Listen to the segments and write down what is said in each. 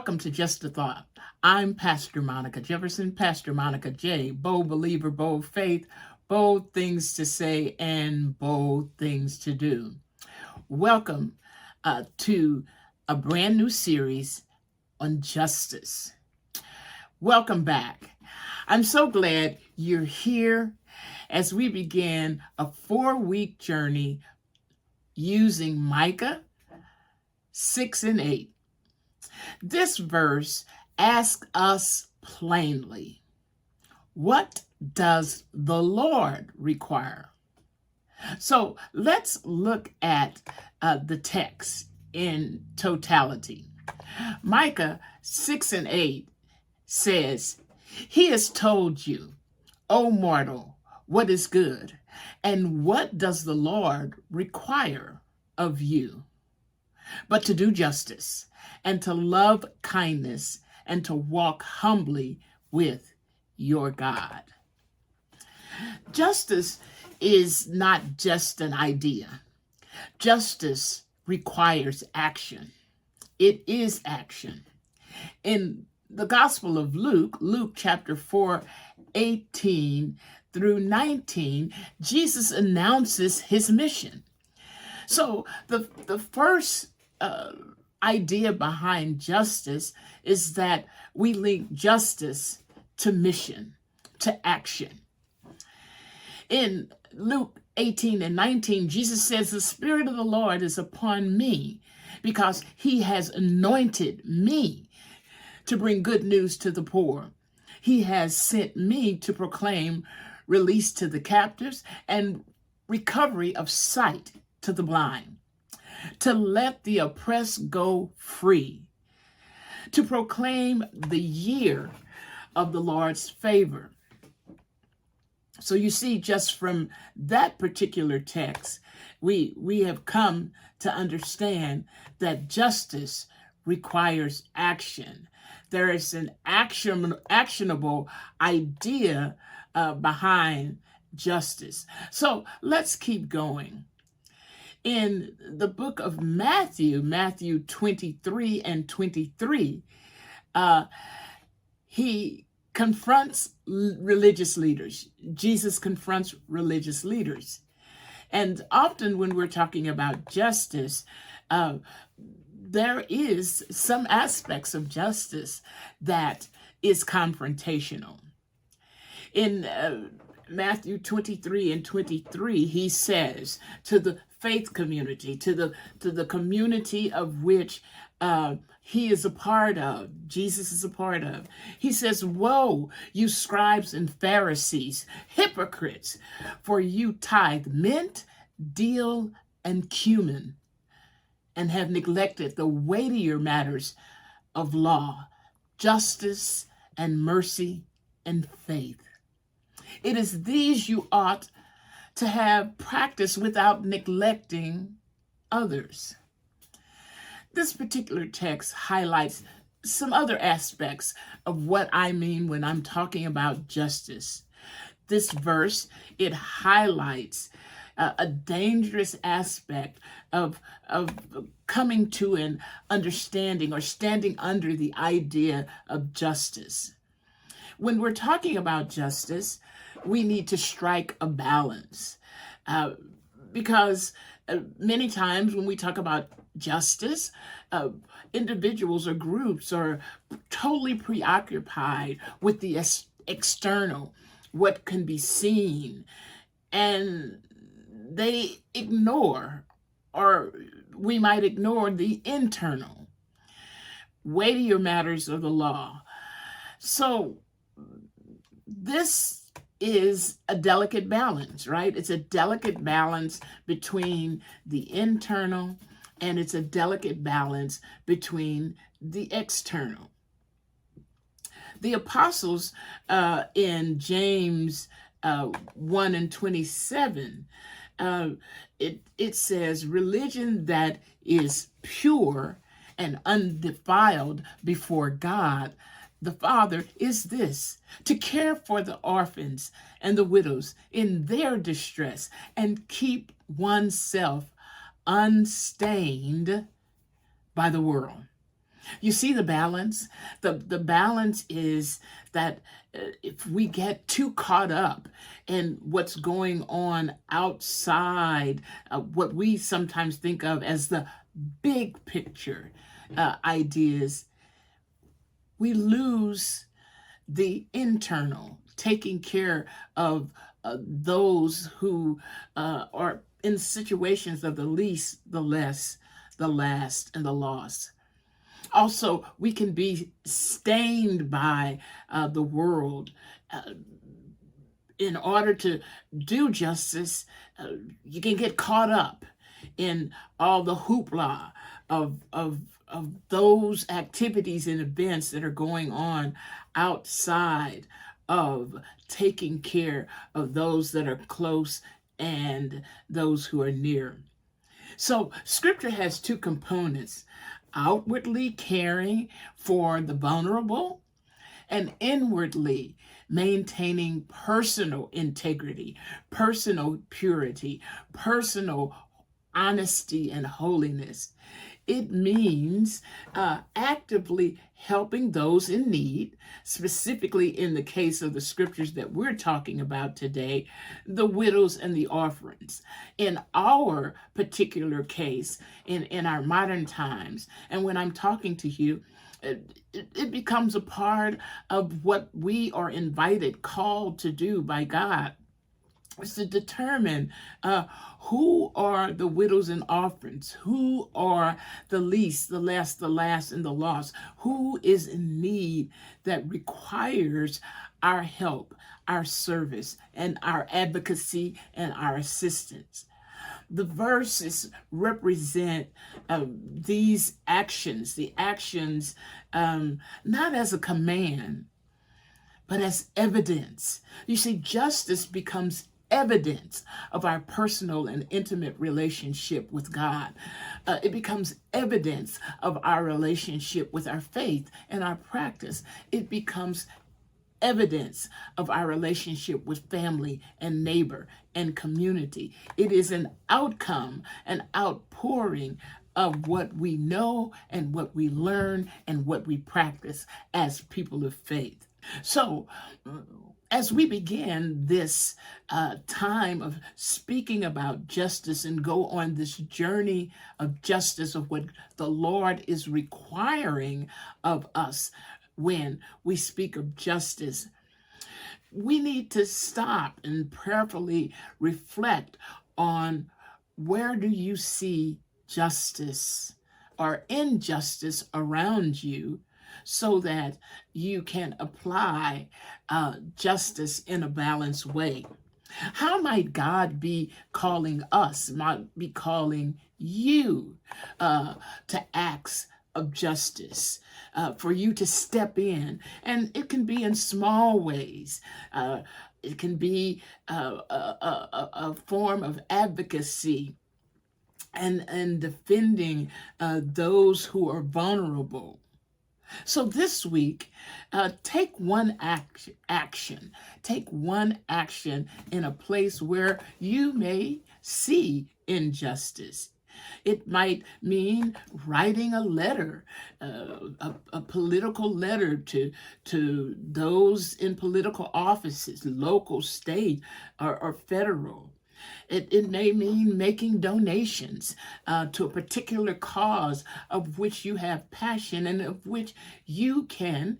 Welcome to Just a Thought. I'm Pastor Monica Jefferson, Pastor Monica J. Bold believer, bold faith, bold things to say, and bold things to do. Welcome to a brand new series on justice. Welcome back. I'm so glad you're here as we begin a 4-week journey using Micah 6 and 8. This verse asks us plainly, what does the Lord require? So let's look at the text in totality. Micah 6 and 8 says, He has told you, O mortal, what is good, and what does the Lord require of you? But to do justice, and to love kindness, and to walk humbly with your God. Justice is not just an idea. Justice requires action. It is action. In the Gospel of Luke, Luke chapter 4, 18 through 19, Jesus announces his mission. So the first idea behind justice is that we link justice to mission, to action. In Luke 18 and 19, Jesus says, the Spirit of the Lord is upon me because he has anointed me to bring good news to the poor. He has sent me to proclaim release to the captives and recovery of sight to the blind, to let the oppressed go free, to proclaim the year of the Lord's favor. So you see, just from that particular text, we have come to understand that justice requires action. There is an actionable idea behind justice. So let's keep going. In the book of Matthew 23 and 23, he confronts religious leaders. Jesus confronts religious leaders. And often when we're talking about justice, there is some aspects of justice that is confrontational. In Matthew 23 and 23, he says to the faith community, to the community of which he is a part of, Jesus is a part of. He says, woe, you scribes and Pharisees, hypocrites, for you tithe mint, dill, and cumin, and have neglected the weightier matters of law, justice, and mercy, and faith. It is these you ought to have practiced without neglecting others. This particular text highlights some other aspects of what I mean when I'm talking about justice. This verse, it highlights a dangerous aspect of coming to an understanding or standing under the idea of justice. When we're talking about justice, we need to strike a balance because many times when we talk about justice, individuals or groups are totally preoccupied with the external, what can be seen, and they ignore, or we might ignore, the internal, weightier matters of the law. So this is a delicate balance, right? It's a delicate balance between the internal, and it's a delicate balance between the external. The apostles in James 1 and 27, it says, religion that is pure and undefiled before God the Father is this, to care for the orphans and the widows in their distress and keep oneself unstained by the world. You see the balance? The balance is that if we get too caught up in what's going on outside, what we sometimes think of as the big picture ideas, we lose the internal, taking care of those who are in situations of the least, the less, the last, and the lost. Also, we can be stained by the world. In order to do justice, you can get caught up in all the hoopla of those activities and events that are going on outside of taking care of those that are close and those who are near. So, scripture has two components: outwardly caring for the vulnerable, and inwardly maintaining personal integrity, personal purity, personal honesty, and holiness. It means actively helping those in need, specifically in the case of the scriptures that we're talking about today, the widows and the orphans. In our particular case, in our modern times, and when I'm talking to you, it becomes a part of what we are invited, called to do by God, is to determine who are the widows and orphans, who are the least, the less, the last, and the lost, who is in need that requires our help, our service, and our advocacy and our assistance. The verses represent these actions, the actions not as a command, but as evidence. You see, justice becomes evidence of our personal and intimate relationship with God. It becomes evidence of our relationship with our faith and our practice. It becomes evidence of our relationship with family and neighbor and community. It is an outcome, an outpouring of what we know and what we learn and what we practice as people of faith. So, as we begin this time of speaking about justice and go on this journey of justice, of what the Lord is requiring of us when we speak of justice, we need to stop and prayerfully reflect on, where do you see justice or injustice around you, so that you can apply justice in a balanced way. How might God be calling us, might be calling you to acts of justice, for you to step in? And it can be in small ways. It can be a form of advocacy and defending those who are vulnerable. So this week, take one action. Take one action in a place where you may see injustice. It might mean writing a letter, a political letter to those in political offices, local, state, or federal. It may mean making donations to a particular cause of which you have passion and of which you can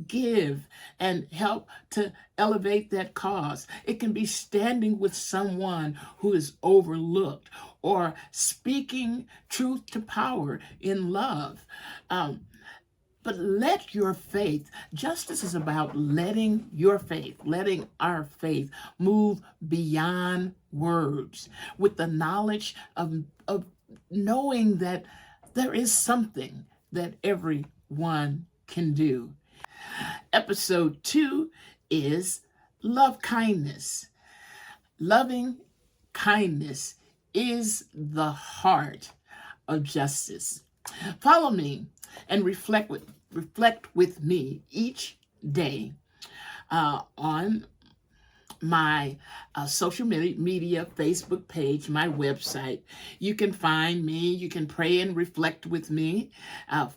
give and help to elevate that cause. It can be standing with someone who is overlooked, or speaking truth to power in love. But let your faith, justice is about letting your faith, letting our faith move beyond words, with the knowledge of knowing that there is something that everyone can do. Episode 2 is love kindness. Loving kindness is the heart of justice. Follow me and reflect with me each day on my social media, Facebook page, my website. You can find me. You can pray and reflect with me.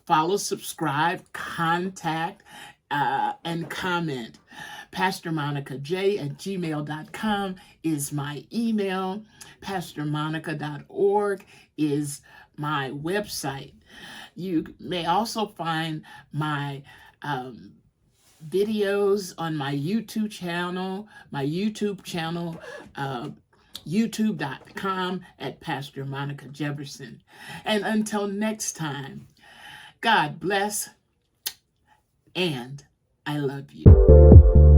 Follow, subscribe, contact, and comment. PastorMonicaJ@gmail.com is my email. PastorMonica.org is my website. You may also find my videos on my YouTube channel, youtube.com at Pastor Monica Jefferson. And until next time, God bless, and I love you.